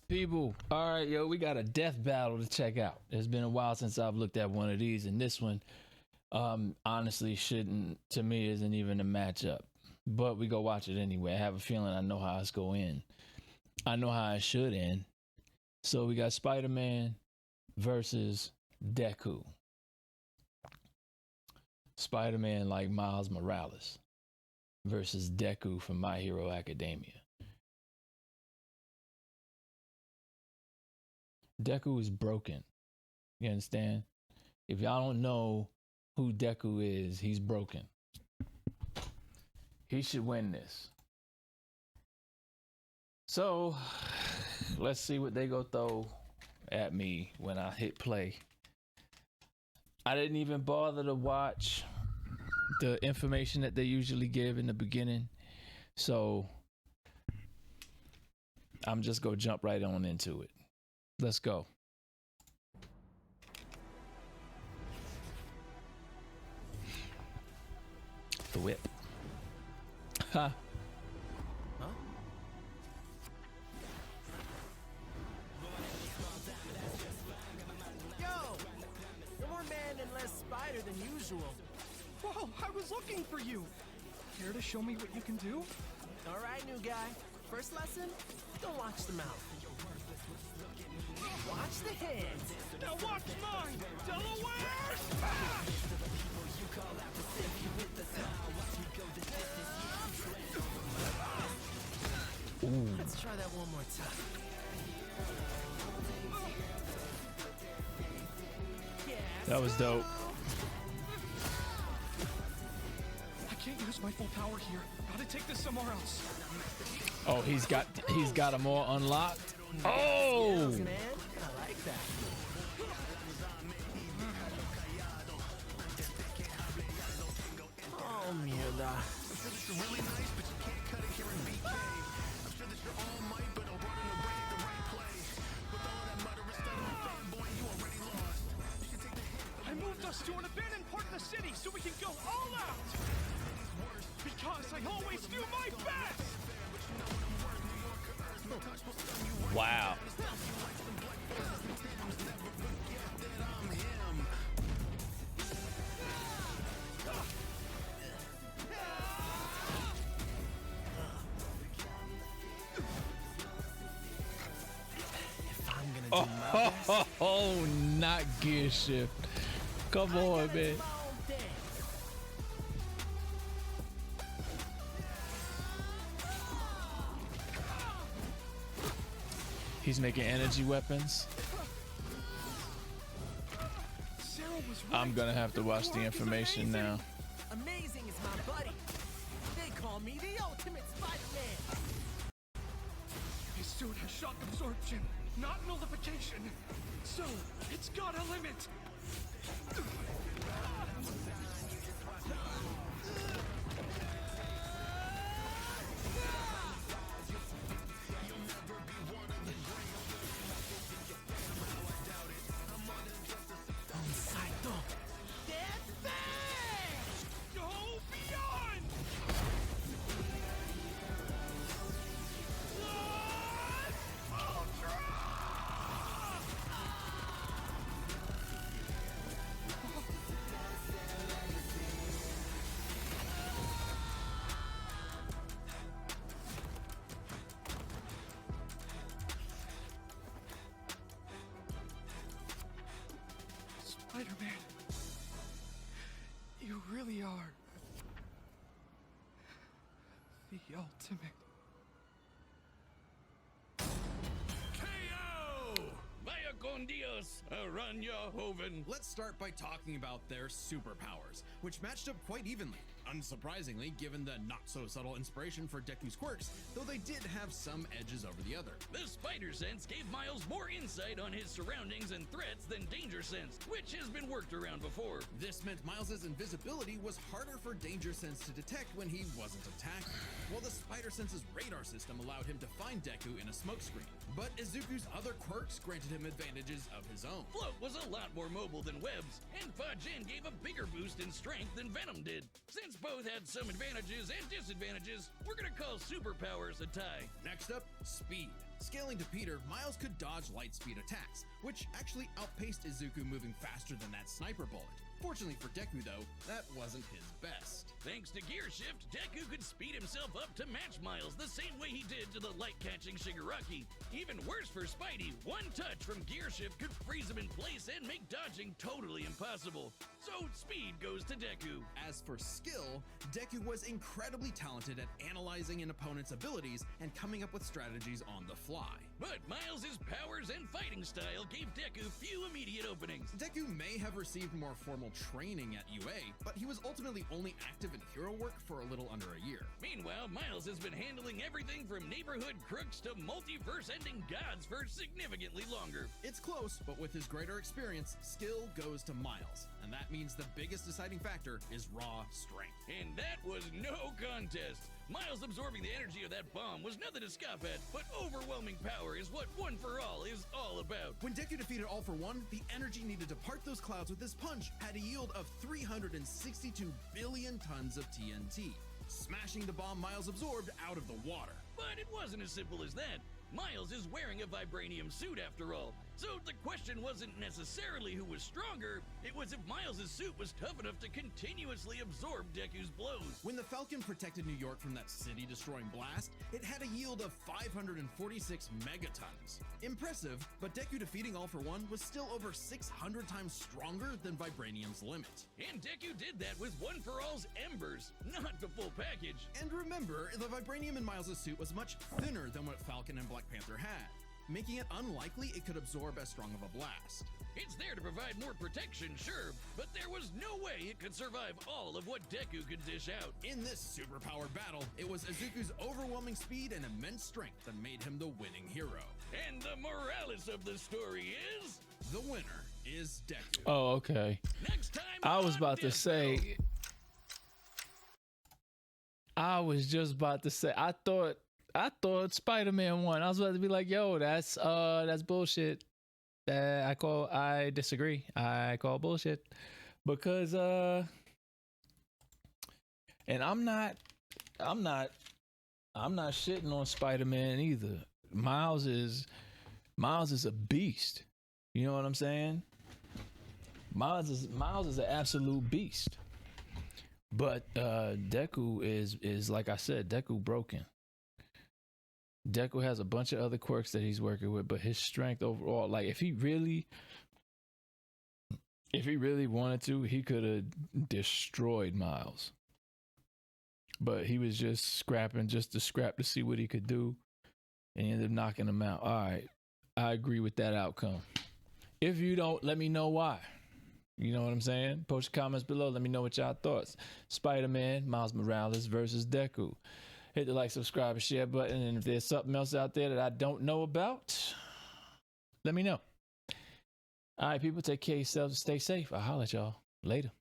People, all right, yo, we got a death battle to check out. It's been a while since I've looked at one of these, and this one, honestly, shouldn't, to me, isn't even a matchup. But we go watch it anyway. I have a feeling I know how it's going to end. I know how it should end. So we got Spider-Man versus Deku. Spider-Man like Miles Morales versus Deku from My Hero Academia. Deku is broken. You understand? If y'all don't know who Deku is, he's broken. He should win this. So, let's see what they go throw at me when I hit play. I didn't even bother to watch the information that they usually give in the beginning. So, I'm just gonna jump right on into it. Let's go. The whip. Ha. Huh? Yo! You're more man and less spider than usual. Whoa, I was looking for you. Care to show me what you can do? All right, new guy. First lesson, don't watch the mouth. Watch the hands. Now watch mine, Delaware! Ah! Ooh. Let's try that one more time. That was dope. I can't use my full power here. Gotta take this somewhere else. Oh, he's got them all unlocked. Oh! Man, I like that. Oh, mierda. I moved us to an abandoned part of the city so we can go all out. Because I always do my best. Wow. If I'm gonna do my best, Oh, not gear shift. Come I on, gotta do man. my own thing. He's making energy weapons. Sarah was right. I'm gonna have to watch the information now. Amazing is my buddy. They call me the ultimate Spider-Man. His suit has shock absorption, not nullification. So, it's got a limit. Saito. Death Bang! Go beyond! Ultra! Spider-Man, you really are the ultimate. KO! Vaya con Dios, Aranya Hoven. Let's start by talking about their superpowers, which matched up quite evenly. Unsurprisingly, given the not-so-subtle inspiration for Deku's quirks, though they did have some edges over the other. The Spider Sense gave Miles more insight on his surroundings and threats than Danger Sense, which has been worked around before. This meant Miles' invisibility was harder for Danger Sense to detect when he wasn't attacking, while the Spider Sense's radar system allowed him to find Deku in a smokescreen. But Izuku's other quirks granted him advantages of his own. Float was a lot more mobile than Webs, and Fajin gave a bigger boost in strength than Venom did. Since both had some advantages and disadvantages, we're gonna call superpowers a tie. Next up, speed. Scaling to Peter, Miles could dodge light speed attacks, which actually outpaced Izuku moving faster than that sniper bullet. Fortunately for Deku though, that wasn't his best. Thanks to Gear Shift, Deku could speed himself up to match Miles the same way he did to the light-catching Shigaraki. Even worse for Spidey, one touch from Gear Shift could freeze him in place and make dodging totally impossible. So speed goes to Deku. As for skill, Deku was incredibly talented at analyzing an opponent's abilities and coming up with strategies on the fly. But Miles' powers and fighting style gave Deku few immediate openings. Deku may have received more formal training at UA, but he was ultimately only active in hero work for a little under a year. Meanwhile, Miles has been handling everything from neighborhood crooks to multiverse-ending gods for significantly longer. It's close, but with his greater experience, skill goes to Miles, and that means the biggest deciding factor is raw strength. And that was no contest. Miles absorbing the energy of that bomb was nothing to scoff at, but overwhelming power is what One For All is all about. When Deku defeated All For One, the energy needed to part those clouds with his punch had a yield of 362 billion tons of TNT, smashing the bomb Miles absorbed out of the water. But it wasn't as simple as that. Miles is wearing a vibranium suit after all, so the question wasn't necessarily who was stronger, it was if Miles' suit was tough enough to continuously absorb Deku's blows. When the Falcon protected New York from that city-destroying blast, it had a yield of 546 megatons. Impressive, but Deku defeating All For One was still over 600 times stronger than Vibranium's limit. And Deku did that with One For All's embers, not the full package. And remember, the Vibranium in Miles' suit was much thinner than what Falcon and Black Panther had, making it unlikely it could absorb as strong of a blast. It's there to provide more protection, sure, but there was no way it could survive all of what Deku could dish out. In this superpowered battle, it was Izuku's overwhelming speed and immense strength that made him the winning hero. And the morales of the story is... The winner is Deku. Oh, okay. Next time I was on about to Death say. Battle. I was just about to say. I thought Spider-Man won. I was about to be like, "Yo, that's bullshit." I disagree. I call bullshit because and I'm not shitting on Spider-Man either. Miles is a beast. You know what I'm saying? Miles is an absolute beast. But Deku is like I said, Deku broken. Deku has a bunch of other quirks that he's working with, but his strength overall, like if he really wanted to, he could have destroyed Miles. But he was just scrapping just to scrap to see what he could do, and he ended up knocking him out. All right, I agree with that outcome. If you don't, let me know why. You know what I'm saying? Post your comments below. Let me know what y'all thoughts. Spider-Man, Miles Morales versus Deku. Hit the like, subscribe, and share button. And if there's something else out there that I don't know about, let me know. All right, people, take care of yourselves and stay safe. I'll holler at y'all later.